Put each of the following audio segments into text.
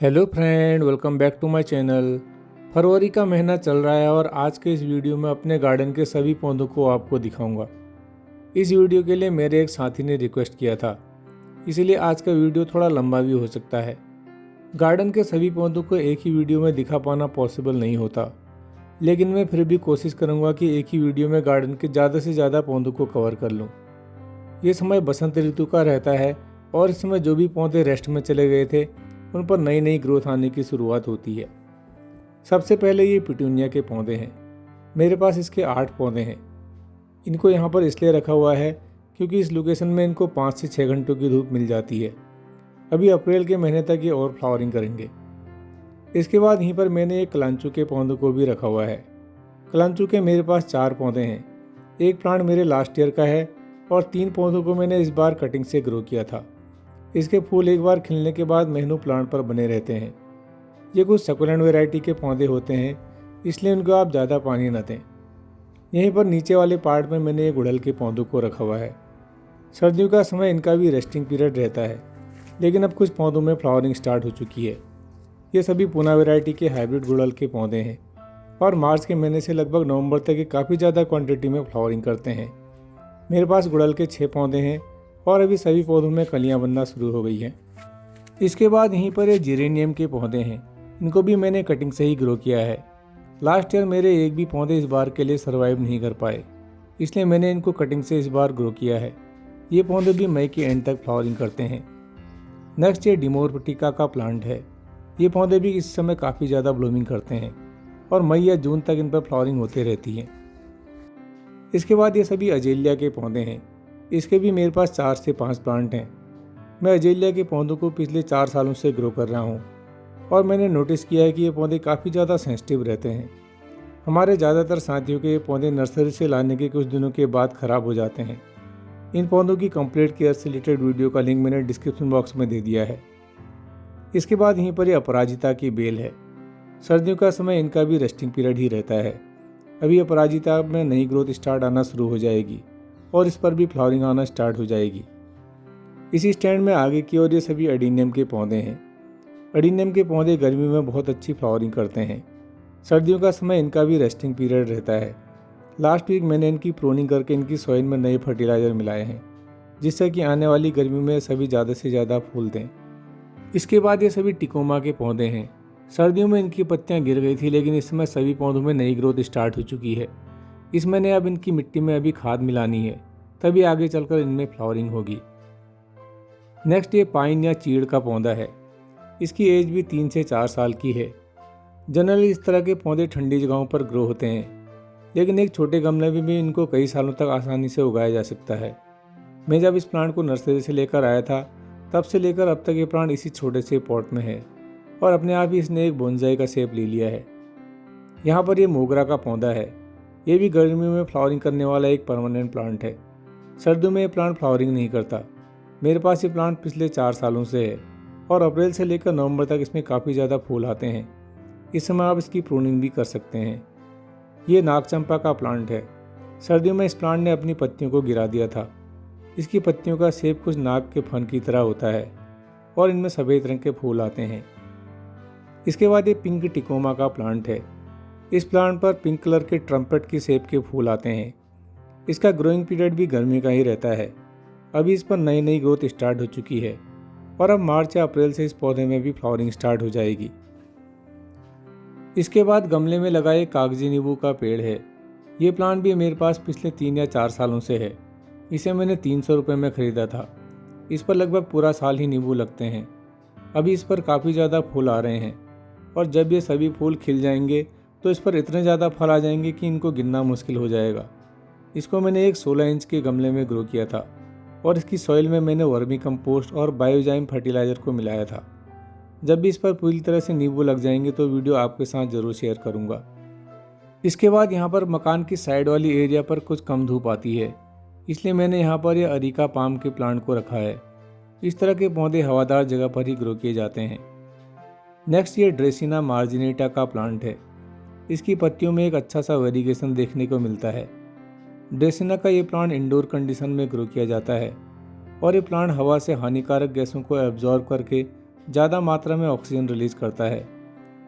Hello friend, welcome back to my channel. फरवरी का महीना चल रहा है और आज के इस वीडियो में अपने गार्डन के सभी पौधों को आपको दिखाऊंगा। इस वीडियो के लिए मेरे एक साथी ने रिक्वेस्ट किया था, इसीलिए आज का वीडियो थोड़ा लंबा भी हो सकता है। गार्डन के सभी पौधों को एक ही वीडियो में दिखा पाना पॉसिबल नहीं होता, लेकिन मैं फिर भी कोशिश करूँगा कि एक ही वीडियो में गार्डन के ज़्यादा से ज़्यादा पौधों को कवर कर लूँ। ये समय बसंत ऋतु का रहता है और इस समय जो भी पौधे रेस्ट में चले गए थे उन पर नई नई ग्रोथ आने की शुरुआत होती है। सबसे पहले ये पिटूनिया के पौधे हैं। मेरे पास इसके 8 पौधे हैं। इनको यहाँ पर इसलिए रखा हुआ है क्योंकि इस लोकेशन में इनको 5 से 6 घंटों की धूप मिल जाती है। अभी अप्रैल के महीने तक ये और फ्लावरिंग करेंगे। इसके बाद यहीं पर मैंने एक कलांचू के पौधों को भी रखा हुआ है। कलांचू के मेरे पास 4 पौधे हैं। एक प्लांट मेरे लास्ट ईयर का है और 3 पौधों को मैंने इस बार कटिंग से ग्रो किया था। इसके फूल एक बार खिलने के बाद महीनों प्लांट पर बने रहते हैं। ये कुछ सकुलेंट वैरायटी के पौधे होते हैं, इसलिए उनको आप ज़्यादा पानी न दें। यहीं पर नीचे वाले पार्ट में मैंने ये गुड़हल के पौधों को रखा हुआ है। सर्दियों का समय इनका भी रेस्टिंग पीरियड रहता है, लेकिन अब कुछ पौधों में फ्लावरिंग स्टार्ट हो चुकी है। ये सभी पूना वैरायटी के हाइब्रिड गुड़हल के पौधे हैं और मार्च के महीने से लगभग नवंबर तक ये काफ़ी ज़्यादा क्वांटिटी में फ्लावरिंग करते हैं। मेरे पास गुड़हल के 6 पौधे हैं और अभी सभी पौधों में कलियां बनना शुरू हो गई हैं। इसके बाद यहीं पर ये जेरेनियम के पौधे हैं। इनको भी मैंने कटिंग से ही ग्रो किया है। लास्ट ईयर मेरे एक भी पौधे इस बार के लिए सर्वाइव नहीं कर पाए, इसलिए मैंने इनको कटिंग से इस बार ग्रो किया है। ये पौधे भी मई के एंड तक फ्लावरिंग करते हैं। नेक्स्ट ये डिमोरपटिका का प्लांट है। ये पौधे भी इस समय काफ़ी ज़्यादा ब्लूमिंग करते हैं और मई या जून तक इन पर फ्लावरिंग होती रहती है। इसके बाद ये सभी अजेलिया के पौधे हैं। इसके भी मेरे पास 4 से 5 प्लांट हैं। मैं अजेलिया के पौधों को पिछले 4 सालों से ग्रो कर रहा हूँ और मैंने नोटिस किया है कि ये पौधे काफ़ी ज़्यादा सेंसिटिव रहते हैं। हमारे ज़्यादातर साथियों के ये पौधे नर्सरी से लाने के कुछ दिनों के बाद ख़राब हो जाते हैं। इन पौधों की कंप्लीट केयर से रिलेटेड वीडियो का लिंक मैंने डिस्क्रिप्शन बॉक्स में दे दिया है। इसके बाद यहीं पर ये अपराजिता की बेल है। सर्दियों का समय इनका भी रेस्टिंग पीरियड ही रहता है। अभी अपराजिता में नई ग्रोथ स्टार्ट आना शुरू हो जाएगी और इस पर भी फ्लावरिंग आना स्टार्ट हो जाएगी। इसी स्टैंड में आगे की ओर ये सभी एडिनियम के पौधे हैं। एडिनियम के पौधे गर्मी में बहुत अच्छी फ्लावरिंग करते हैं। सर्दियों का समय इनका भी रेस्टिंग पीरियड रहता है। लास्ट वीक मैंने इनकी प्रूनिंग करके इनकी सॉइल में नए फर्टिलाइज़र मिलाए हैं, जिससे कि आने वाली गर्मी में सभी ज़्यादा से ज़्यादा फूल दें। इसके बाद ये सभी टिकोमा के पौधे हैं। सर्दियों में इनकी पत्तियाँ गिर गई थी, लेकिन इस समय सभी पौधों में नई ग्रोथ स्टार्ट हो चुकी है। इस महीने अब इनकी मिट्टी में अभी खाद मिलानी है, तभी आगे चलकर इनमें फ्लावरिंग होगी। नेक्स्ट ये पाइन या चीड़ का पौधा है। इसकी एज भी 3 से 4 साल की है। जनरली इस तरह के पौधे ठंडी जगहों पर ग्रो होते हैं, लेकिन एक छोटे गमले में भी इनको कई सालों तक आसानी से उगाया जा सकता है। मैं जब इस प्लांट को नर्सरी से लेकर आया था, तब से लेकर अब तक ये प्लांट इसी छोटे से पॉट में है और अपने आप ही इसने एक बोनसाई का शेप ले लिया है। यहाँ पर ये मोगरा का पौधा है। ये भी गर्मियों में फ्लावरिंग करने वाला एक परमानेंट प्लांट है। सर्दियों में ये प्लांट फ्लावरिंग नहीं करता। मेरे पास ये प्लांट पिछले 4 सालों से है और अप्रैल से लेकर नवंबर तक इसमें काफ़ी ज़्यादा फूल आते हैं। इस समय आप इसकी प्रूनिंग भी कर सकते हैं। ये नागचंपा का प्लांट है। सर्दियों में इस प्लांट ने अपनी पत्तियों को गिरा दिया था। इसकी पत्तियों का शेप कुछ नाग के फन की तरह होता है और इनमें सफ़ेद रंग के फूल आते हैं। इसके बाद ये पिंक टिकोमा का प्लांट है। इस प्लांट पर पिंक कलर के ट्रम्पेट की शेप के फूल आते हैं। इसका ग्रोइंग पीरियड भी गर्मी का ही रहता है। अभी इस पर नई नई ग्रोथ स्टार्ट हो चुकी है और अब मार्च या अप्रैल से इस पौधे में भी फ्लावरिंग स्टार्ट हो जाएगी। इसके बाद गमले में लगाए कागजी नींबू का पेड़ है। ये प्लांट भी मेरे पास पिछले 3 या 4 सालों से है। इसे मैंने 300 रुपये में ख़रीदा था। इस पर लगभग पूरा साल ही नींबू लगते हैं। अभी इस पर काफ़ी ज़्यादा फूल आ रहे हैं और जब ये सभी फूल खिल जाएंगे तो इस पर इतने ज़्यादा फल आ जाएंगे कि इनको गिनना मुश्किल हो जाएगा। इसको मैंने एक 16 इंच के गमले में ग्रो किया था और इसकी सॉइल में मैंने वर्मी कंपोस्ट और बायोजाइम फर्टिलाइज़र को मिलाया था। जब भी इस पर पूरी तरह से नींबू लग जाएंगे तो वीडियो आपके साथ ज़रूर शेयर करूँगा। इसके बाद यहाँ पर मकान की साइड वाली एरिया पर कुछ कम धूप आती है, इसलिए मैंने यहाँ पर यह अरिका पाम के प्लांट को रखा है। इस तरह के पौधे हवादार जगह पर ही ग्रो किए जाते हैं। नेक्स्ट ये ड्रेसिना मार्जिनेटा का प्लांट है। इसकी पत्तियों में एक अच्छा सा वेरिगेशन देखने को मिलता है। ड्रेसिना का ये प्लांट इंडोर कंडीशन में ग्रो किया जाता है और ये प्लांट हवा से हानिकारक गैसों को एब्जॉर्ब करके ज़्यादा मात्रा में ऑक्सीजन रिलीज करता है।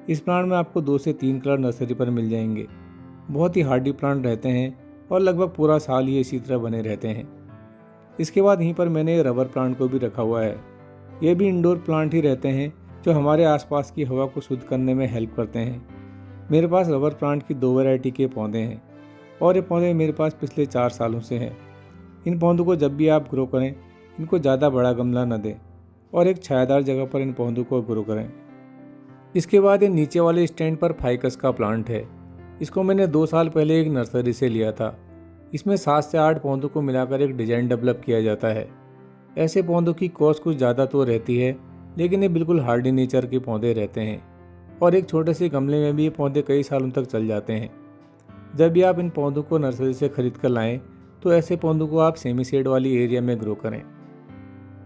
इस प्लांट में आपको 2 से 3 कलर नर्सरी पर मिल जाएंगे। बहुत ही हार्डी प्लांट रहते हैं और लगभग पूरा साल ये इसी तरह बने रहते हैं। इसके बाद यहीं पर मैंने रबर प्लांट को भी रखा हुआ है। ये भी इंडोर प्लांट ही रहते हैं जो हमारे आसपास की हवा को शुद्ध करने में हेल्प करते हैं। मेरे पास रबर प्लांट की 2 वैरायटी के पौधे हैं और ये पौधे मेरे पास पिछले 4 सालों से हैं। इन पौधों को जब भी आप ग्रो करें, इनको ज़्यादा बड़ा गमला न दें और एक छायादार जगह पर इन पौधों को ग्रो करें। इसके बाद ये नीचे वाले स्टैंड पर फाइकस का प्लांट है। इसको मैंने 2 साल पहले एक नर्सरी से लिया था। इसमें 7 से 8 पौधों को मिलाकर एक डिज़ाइन डेवलप किया जाता है। ऐसे पौधों की कॉस्ट कुछ ज़्यादा तो रहती है, लेकिन ये बिल्कुल हार्डी नेचर के पौधे रहते हैं और एक छोटे से गमले में भी ये पौधे कई सालों तक चल जाते हैं। जब भी आप इन पौधों को नर्सरी से खरीद कर लाएं, तो ऐसे पौधों को आप सेमी शेड वाली एरिया में ग्रो करें।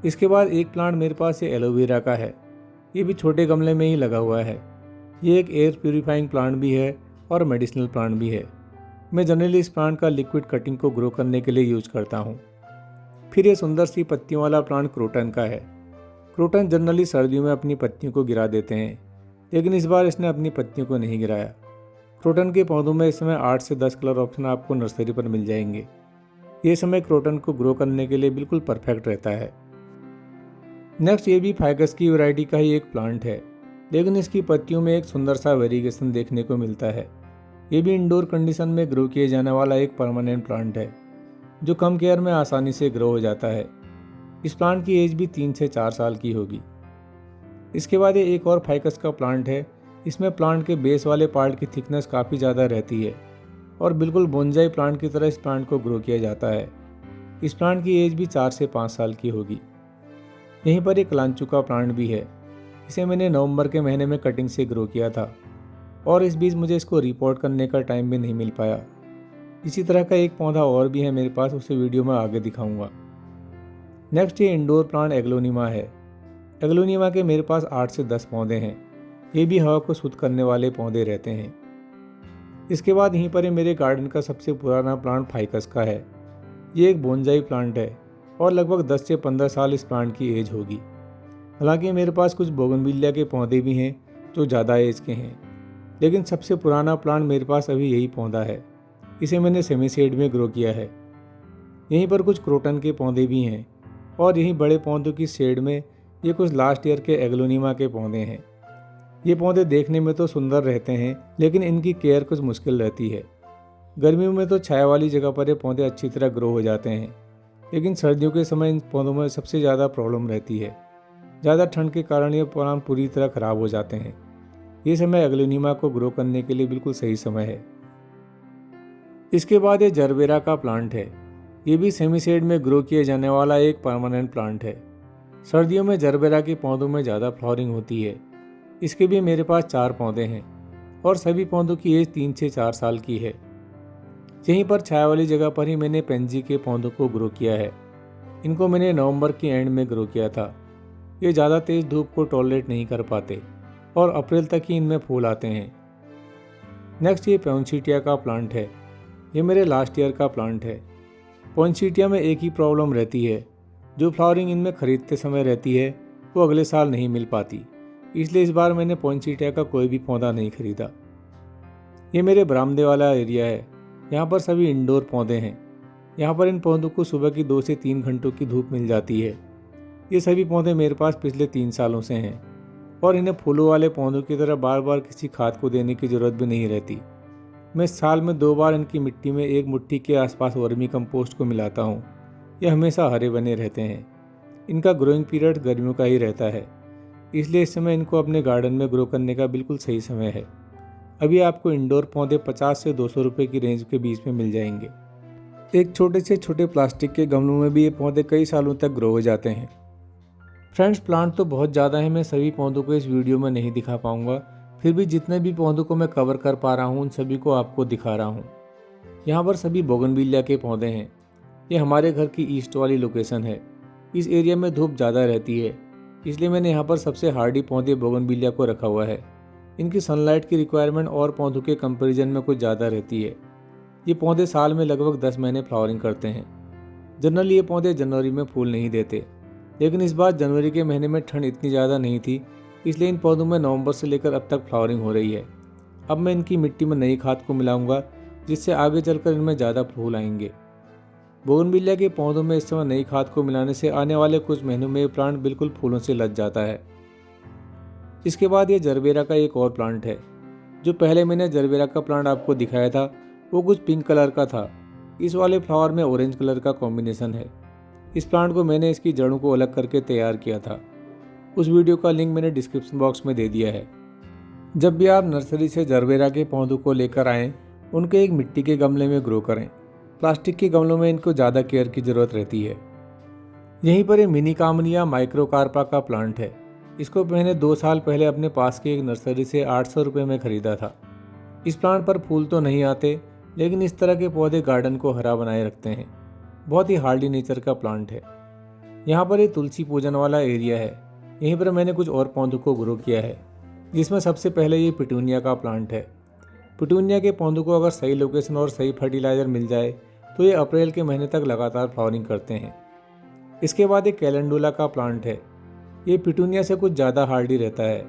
इसके बाद एक प्लांट मेरे पास ये एलोवेरा का है। ये भी छोटे गमले में ही लगा हुआ है। ये एक एयर प्यूरीफाइंग प्लांट भी है और मेडिसिनल प्लांट भी है। मैं जनरली इस प्लांट का लिक्विड कटिंग को ग्रो करने के लिए यूज करता हूँ। फिर ये सुंदर सी पत्तियों वाला प्लांट क्रोटन का है। क्रोटन जनरली सर्दियों में अपनी पत्तियों को गिरा देते हैं, लेकिन इस बार इसने अपनी पत्तियों को नहीं गिराया। क्रोटन के पौधों में इस समय 8 से 10 कलर ऑप्शन आपको नर्सरी पर मिल जाएंगे। ये समय क्रोटन को ग्रो करने के लिए बिल्कुल परफेक्ट रहता है। नेक्स्ट ये भी फाइकस की वैरायटी का ही एक प्लांट है, लेकिन इसकी पत्तियों में एक सुंदर सा वेरिएशन देखने को मिलता है। ये भी इंडोर कंडीशन में ग्रो किए जाने वाला एक परमानेंट प्लांट है जो कम केयर में आसानी से ग्रो हो जाता है। इस प्लांट की एज भी 3 से 4 साल की होगी। इसके बाद ये एक और फाइकस का प्लांट है। इसमें प्लांट के बेस वाले पार्ट की थिकनेस काफ़ी ज़्यादा रहती है और बिल्कुल बोनजाई प्लांट की तरह इस प्लांट को ग्रो किया जाता है। इस प्लांट की एज भी 4 से 5 साल की होगी। यहीं पर एक लांचू का प्लांट भी है। इसे मैंने नवंबर के महीने में कटिंग से ग्रो किया था और इस बीच मुझे इसको रिपोर्ट करने का टाइम भी नहीं मिल पाया। इसी तरह का एक पौधा और भी है मेरे पास, उसे वीडियो में आगे दिखाऊंगा। नेक्स्ट ये इंडोर प्लांट एग्लोनिमा है। एग्लोनिमा के मेरे पास 8 से 10 पौधे हैं। ये भी हवा को शुद्ध करने वाले पौधे रहते हैं। इसके बाद यहीं पर मेरे गार्डन का सबसे पुराना प्लांट फाइकस का है। ये एक बोनजाई प्लांट है और लगभग 10 से 15 साल इस प्लांट की एज होगी। हालांकि मेरे पास कुछ बोगनविलिया के पौधे भी हैं जो ज़्यादा एज के हैं, लेकिन सबसे पुराना प्लांट मेरे पास अभी यही पौधा है। इसे मैंने सेमी शेड में ग्रो किया है। यहीं पर कुछ क्रोटन के पौधे भी हैं और यहीं बड़े पौधों की शेड में ये कुछ लास्ट ईयर के एग्लोनिमा के पौधे हैं। ये पौधे देखने में तो सुंदर रहते हैं, लेकिन इनकी केयर कुछ मुश्किल रहती है। गर्मियों में तो छाया वाली जगह पर ये पौधे अच्छी तरह ग्रो हो जाते हैं, लेकिन सर्दियों के समय इन पौधों में सबसे ज़्यादा प्रॉब्लम रहती है। ज़्यादा ठंड के कारण ये प्लांट पूरी तरह ख़राब हो जाते हैं। ये समय एग्लोनिमा को ग्रो करने के लिए बिल्कुल सही समय है। इसके बाद ये जरबेरा का प्लांट है। ये भी सेमी शेड में ग्रो किए जाने वाला एक परमानेंट प्लांट है। सर्दियों में जरबेरा के पौधों में ज़्यादा फ्लावरिंग होती है। इसके भी मेरे पास 4 पौधे हैं और सभी पौधों की एज 3 से 4 साल की है। यहीं पर छाया वाली जगह पर ही मैंने पेंजी के पौधों को ग्रो किया है। इनको मैंने नवंबर के एंड में ग्रो किया था। ये ज़्यादा तेज़ धूप को टॉलरेट नहीं कर पाते और अप्रैल तक ही इनमें फूल आते हैं। नेक्स्ट ये पोइनसेटिया का प्लांट है। ये मेरे लास्ट ईयर का प्लांट है। पोइनसेटिया में एक ही प्रॉब्लम रहती है, जो फ्लावरिंग इनमें खरीदते समय रहती है वो अगले साल नहीं मिल पाती। इसलिए इस बार मैंने पोइनसेटिया का कोई भी पौधा नहीं खरीदा। ये मेरे बरामदे वाला एरिया है। यहाँ पर सभी इंडोर पौधे हैं। यहाँ पर इन पौधों को सुबह की 2 से 3 घंटों की धूप मिल जाती है। ये सभी पौधे मेरे पास पिछले 3 सालों से हैं और इन्हें फूलों वाले पौधों की तरह बार बार किसी खाद को देने की ज़रूरत भी नहीं रहती। मैं साल में 2 बार इनकी मिट्टी में 1 मुट्ठी के आसपास वर्मी कंपोस्ट को मिलाता हूँ। ये हमेशा हरे बने रहते हैं। इनका ग्रोइंग पीरियड गर्मियों का ही रहता है, इसलिए इस समय इनको अपने गार्डन में ग्रो करने का बिल्कुल सही समय है। अभी आपको इंडोर पौधे 50 से 200 रुपये की रेंज के बीच में मिल जाएंगे। एक छोटे से छोटे प्लास्टिक के गमलों में भी ये पौधे कई सालों तक ग्रो हो जाते हैं। फ्रेंड्स, प्लांट तो बहुत ज़्यादा है, मैं सभी पौधों को इस वीडियो में नहीं दिखा पाऊँगा। फिर भी जितने भी पौधों को मैं कवर कर पा रहा हूँ उन सभी को आपको दिखा रहा हूँ। यहाँ पर सभी बोगनविलिया के पौधे हैं। ये हमारे घर की ईस्ट वाली लोकेशन है। इस एरिया में धूप ज़्यादा रहती है, इसलिए मैंने यहाँ पर सबसे हार्डी पौधे बोगनविलिया को रखा हुआ है। इनकी सनलाइट की रिक्वायरमेंट और पौधों के कंपैरिजन में कुछ ज़्यादा रहती है। ये पौधे साल में लगभग 10 महीने फ्लावरिंग करते हैं। जनरली ये पौधे जनवरी में फूल नहीं देते। लेकिन इस बार जनवरी के महीने में ठंड इतनी ज़्यादा नहीं थी, इसलिए इन पौधों में नवंबर से लेकर अब तक फ्लावरिंग हो रही है। अब मैं इनकी मिट्टी में नई खाद को मिलाऊंगा, जिससे आगे चलकर इनमें ज़्यादा फूल आएंगे। बोगनविलिया के पौधों में इस समय नई खाद को मिलाने से आने वाले कुछ महीनों में ये प्लांट बिल्कुल फूलों से लद जाता है। इसके बाद ये जरबेरा का एक और प्लांट है। जो पहले मैंने जरबेरा का प्लांट आपको दिखाया था वो कुछ पिंक कलर का था। इस वाले फ्लावर में ऑरेंज कलर का कॉम्बिनेशन है। इस प्लांट को मैंने इसकी जड़ों को अलग करके तैयार किया था। उस वीडियो का लिंक मैंने डिस्क्रिप्शन बॉक्स में दे दिया है। जब भी आप नर्सरी से जरबेरा के पौधों को लेकर आएँ, उनके एक मिट्टी के गमले में ग्रो करें। प्लास्टिक के गमलों में इनको ज़्यादा केयर की ज़रूरत रहती है। यहीं पर ये मिनी कामनिया माइक्रोकार्पा का प्लांट है। इसको मैंने 2 साल पहले अपने पास की एक नर्सरी से 800 रुपये में ख़रीदा था। इस प्लांट पर फूल तो नहीं आते, लेकिन इस तरह के पौधे गार्डन को हरा बनाए रखते हैं। बहुत ही हार्डी नेचर का प्लांट है। यहाँ पर एक तुलसी पूजन वाला एरिया है। यहीं पर मैंने कुछ और पौधों को ग्रो किया है, जिसमें सबसे पहले ये पिटूनिया का प्लांट है। पिटूनिया के पौधों को अगर सही लोकेशन और सही फर्टिलाइज़र मिल जाए तो ये अप्रैल के महीने तक लगातार फ्लावरिंग करते हैं। इसके बाद एक कैलेंडुला का प्लांट है। ये पिटूनिया से कुछ ज़्यादा हार्डी रहता है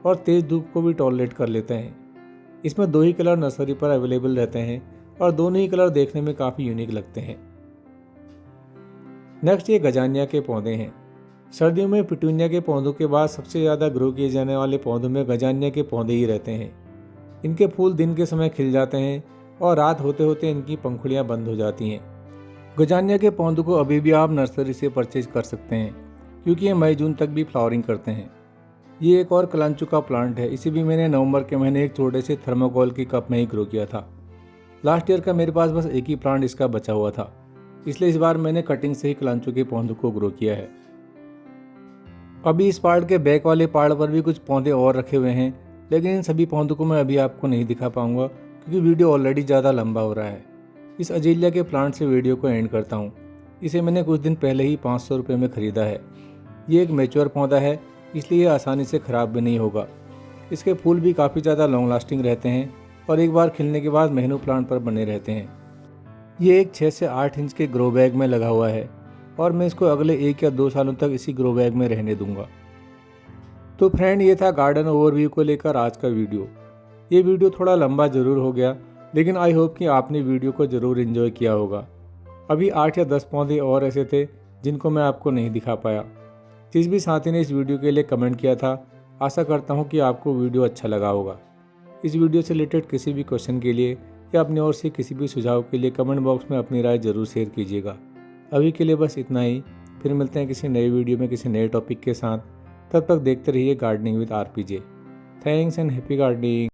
और तेज़ धूप को भी टॉलरेट कर लेते हैं। इसमें 2 ही कलर नर्सरी पर अवेलेबल रहते हैं और दोनों ही कलर देखने में काफ़ी यूनिक लगते हैं। नेक्स्ट ये गजानिया के पौधे हैं। सर्दियों में पिटूनिया के पौधों के बाद सबसे ज़्यादा ग्रो किए जाने वाले पौधों में गजानिया के पौधे ही रहते हैं। इनके फूल दिन के समय खिल जाते हैं और रात होते होते इनकी पंखुड़ियाँ बंद हो जाती हैं। गजानिया के पौधों को अभी भी आप नर्सरी से परचेज कर सकते हैं, क्योंकि ये मई जून तक भी फ्लावरिंग करते हैं। ये एक और कलांचू का प्लांट है। इसे भी मैंने नवंबर के महीने एक छोटे से थर्माकोल की कप में ही ग्रो किया था। लास्ट ईयर का मेरे पास बस एक ही प्लांट इसका बचा हुआ था, इसलिए इस बार मैंने कटिंग से ही कलांचू के पौधों को ग्रो किया है। अभी इस पार्ट के बैक वाले पार्ट पर भी कुछ पौधे और रखे हुए हैं, लेकिन इन सभी पौधों को मैं अभी आपको नहीं दिखा पाऊंगा, क्योंकि वीडियो ऑलरेडी ज़्यादा लंबा हो रहा है। इस अजीलिया के प्लांट से वीडियो को एंड करता हूँ। इसे मैंने कुछ दिन पहले ही 500 रुपये में ख़रीदा है। ये एक मैच्योर पौधा है, इसलिए आसानी से ख़राब भी नहीं होगा। इसके फूल भी काफ़ी ज़्यादा लॉन्ग लास्टिंग रहते हैं और एक बार खिलने के बाद महीनों प्लांट पर बने रहते हैं। ये एक 6 से 8 इंच के ग्रो बैग में लगा हुआ है और मैं इसको अगले 1 या 2 सालों तक इसी ग्रो बैग में रहने दूंगा। तो फ्रेंड, ये था गार्डन ओवरव्यू को लेकर आज का वीडियो। ये वीडियो थोड़ा लंबा ज़रूर हो गया, लेकिन आई होप कि आपने वीडियो को ज़रूर एंजॉय किया होगा। अभी 8 या 10 पौधे और ऐसे थे जिनको मैं आपको नहीं दिखा पाया। जिस भी साथी ने इस वीडियो के लिए कमेंट किया था, आशा करता हूँ कि आपको वीडियो अच्छा लगा होगा। इस वीडियो से रिलेटेड किसी भी क्वेश्चन के लिए या अपनी ओर से किसी भी सुझाव के लिए कमेंट बॉक्स में अपनी राय ज़रूर शेयर कीजिएगा। अभी के लिए बस इतना ही। फिर मिलते हैं किसी नए वीडियो में किसी नए टॉपिक के साथ। तब तक देखते रहिए gardening with RPJ. Thanks and happy gardening.